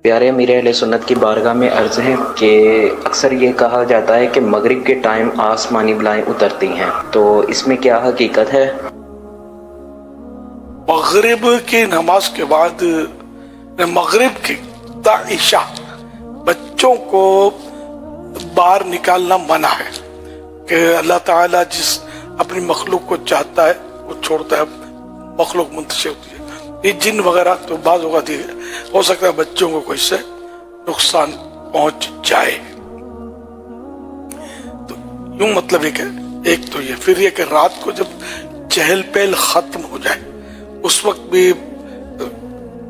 پیارے امیر اہل سنت کی بارگاہ میں عرض ہے کہ اکثر یہ کہا جاتا ہے کہ مغرب کے ٹائم آسمانی بلائیں اترتی ہیں، تو اس میں کیا حقیقت ہے؟ مغرب کی نماز کے بعد مغرب کی تا عشاء بچوں کو باہر نکالنا منع ہے، کہ اللہ تعالیٰ جس اپنی مخلوق کو چاہتا ہے وہ چھوڑتا ہے، مخلوق منتشر ہوتی ہے۔ یہ جن وغیرہ تو بعض اوقات ہو سکتا ہے بچوں کو کوئی سے نقصان پہنچ جائے، تو یوں مطلب ہے کہ ایک تو یہ، پھر یہ کہ رات کو جب چہل پہل ختم ہو جائے اس وقت بھی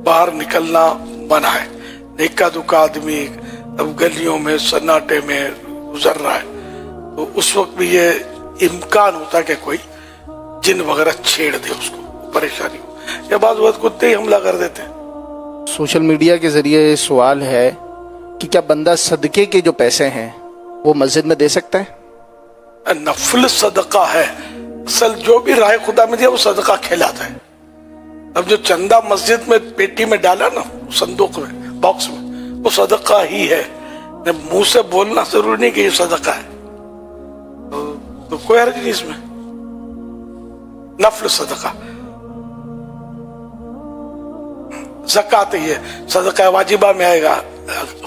باہر نکلنا منع ہے۔ نکا دکا آدمی اب گلیوں میں سناٹے میں گزر رہا ہے تو اس وقت بھی یہ امکان ہوتا ہے کہ کوئی جن وغیرہ چھیڑ دے، اس کو پریشانی ہو، یا بعض وقت کتے ہی حملہ کر دیتے ہیں۔ سوشل میڈیا کے ذریعے سوال ہے کہ کیا بندہ صدقے کے جو پیسے ہیں وہ مسجد میں دے سکتا ہے؟ نفل صدقہ ہے، اصل جو بھی رائے خدا میں دیا وہ صدقہ کھلاتا ہے۔ اب جو چندہ مسجد میں پیٹی میں ڈالا نا، صندوق میں، باکس میں، وہ صدقہ ہی ہے، منہ سے بولنا ضروری نہیں کہ یہ صدقہ ہے، تو کوئی حرج نہیں اس میں، نفل صدقہ۔ زکوٰۃ یہ صدقہ واجبہ میں آئے گا،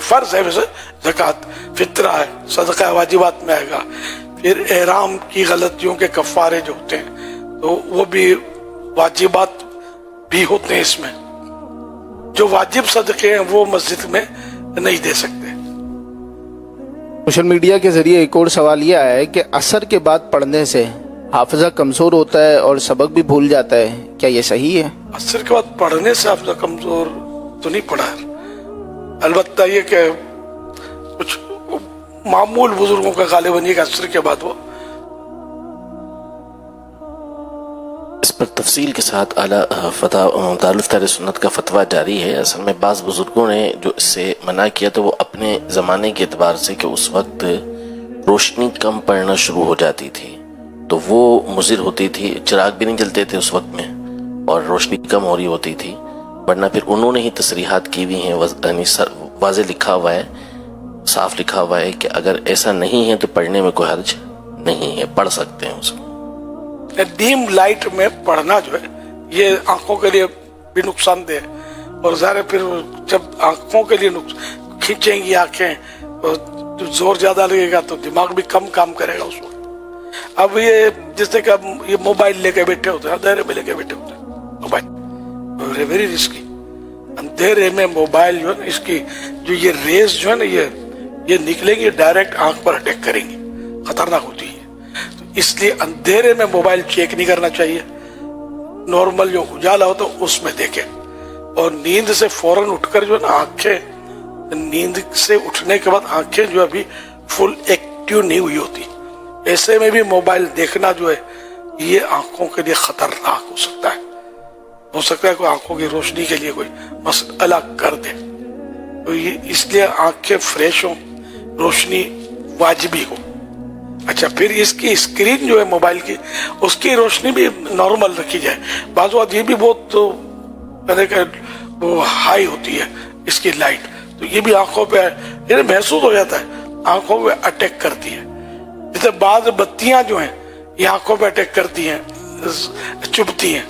فرض ہے ویسے زکوٰۃ، فطرہ ہے، صدقہ واجبات میں آئے گا۔ پھر احرام کی غلطیوں کے کفارے جو ہوتے ہیں تو وہ بھی واجبات بھی ہوتے ہیں اس میں۔ جو واجب صدقے ہیں وہ مسجد میں نہیں دے سکتے۔ سوشل میڈیا کے ذریعے ایک اور سوال یہ آیا ہے کہ عصر کے بعد پڑھنے سے حافظہ کمزور ہوتا ہے اور سبق بھی بھول جاتا ہے، کیا یہ صحیح ہے؟ عصر کے بعد پڑھنے سے حافظہ کمزور تو نہیں پڑا ہے، البتہ یہ کہ کچھ معمول بزرگوں کا غالباً یہ کہ عصر کے بعد وہ اس پر تفصیل کے ساتھ اعلیٰ دارالفتہ اہل سنت کا فتویٰ جاری ہے۔ اصل میں بعض بزرگوں نے جو اس سے منع کیا تو وہ اپنے زمانے کے اعتبار سے کہ اس وقت روشنی کم پڑنا شروع ہو جاتی تھی تو وہ مضر ہوتی تھی، چراغ بھی نہیں جلتے تھے اس وقت میں اور روشنی کم ہو رہی ہوتی تھی، ورنہ پھر انہوں نے ہی تصریحات کی ہوئی ہیں، یعنی واضح لکھا ہوا ہے، صاف لکھا ہوا ہے کہ اگر ایسا نہیں ہے تو پڑھنے میں کوئی حرج نہیں ہے، پڑھ سکتے ہیں اس کو۔ ڈیم لائٹ میں پڑھنا جو ہے یہ آنکھوں کے لیے بھی نقصان دہ ہے، اور ظاہر ہے پھر جب آنکھوں کے لیے کھینچیں گی آنکھیں تو زور زیادہ لگے گا تو دماغ بھی کم کام کرے گا اس وقت۔ اب یہ جیسے کہ یہ موبائل لے کے بیٹھے ہوتے ہیں، اندھیرے میں لے کے بیٹھے ہوتے ہیں موبائل، ویری رسکی، اندھیرے میں موبائل جو ہے نا، اس کی جو یہ ریز جو ہے نا یہ نکلیں گی ڈائریکٹ آنکھ پر اٹیک کریں گی، خطرناک ہوتی ہے، تو اس لیے اندھیرے میں موبائل چیک نہیں کرنا چاہیے، نارمل جو اجالا ہوتا ہے اس میں دیکھیں، اور نیند سے فوراً اٹھ کر جو ہے نا آنکھیں، نیند سے اٹھنے کے بعد آنکھیں جو ابھی فل ایکٹیو نہیں ہوئی ہوتی، ایسے میں بھی موبائل دیکھنا جو ہے یہ آنکھوں کے لیے خطرناک ہو سکتا ہے کوئی آنکھوں کی روشنی کے لیے کوئی مسئلہ کر دے، تو یہ اس لیے آنکھیں فریش ہوں، روشنی واجبی ہو۔ اچھا، پھر اس کی اسکرین جو ہے موبائل کی، اس کی روشنی بھی نارمل رکھی جائے، بعض اوقات یہ بھی بہت وہ ہائی ہوتی ہے اس کی لائٹ، تو یہ بھی آنکھوں پہ یعنی محسوس ہو جاتا ہے، آنکھوں پہ اٹیک کرتی ہے، جیسے بعض بتیاں جو ہیں یہ آنکھوں پہ اٹیک کرتی ہیں، چبھتی ہیں،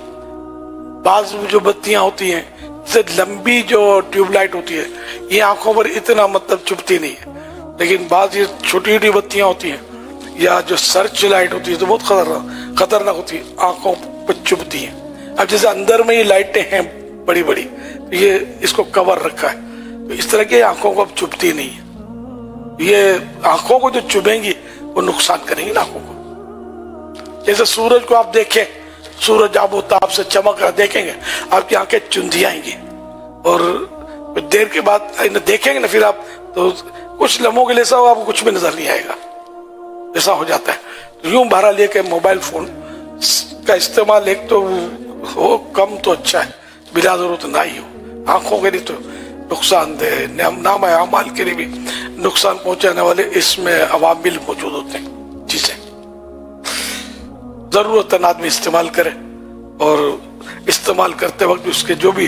بعض جو بتیاں ہوتی ہیں جیسے لمبی جو ٹیوب لائٹ ہوتی ہے یہ آنکھوں پر اتنا مطلب چبھتی نہیں ہے، لیکن بعض یہ چھوٹی چھوٹی بتیاں ہوتی ہیں یا جو سرچ لائٹ ہوتی ہے تو بہت خطرناک ہوتی ہے، آنکھوں پہ چبھتی ہیں۔ اب جیسے اندر میں یہ لائٹیں ہیں بڑی بڑی، یہ اس کو کور رکھا ہے، تو اس طرح کی آنکھوں کو اب چبھتی نہیں ہے، یہ آنکھوں کو جو چبھیں گی وہ نقصان کریں گی نا آنکھوں کو۔ جیسے سورج کو آپ دیکھیں، سورج آب و تاب سے چمک رہا دیکھیں گے، آپ کی آنکھیں چندھی آئیں گی، اور دیر کے بعد دیکھیں گے نا پھر آپ تو کچھ لمحوں کے لیے ایسا آپ کو کچھ بھی نظر نہیں آئے گا، ایسا ہو جاتا ہے۔ یوں بہرحال یہ کہ موبائل فون کا استعمال ایک تو ہو کم تو اچھا ہے، بلا ضرورت نہ ہی ہو، آنکھوں کے لیے تو نقصان دہ، نام اعمال کے لیے بھی نقصان پہنچانے والے اس میں عوامل موجود ہوتے ہیں، جسے ضرورت آدمی استعمال کرے، اور استعمال کرتے وقت اس کے جو بھی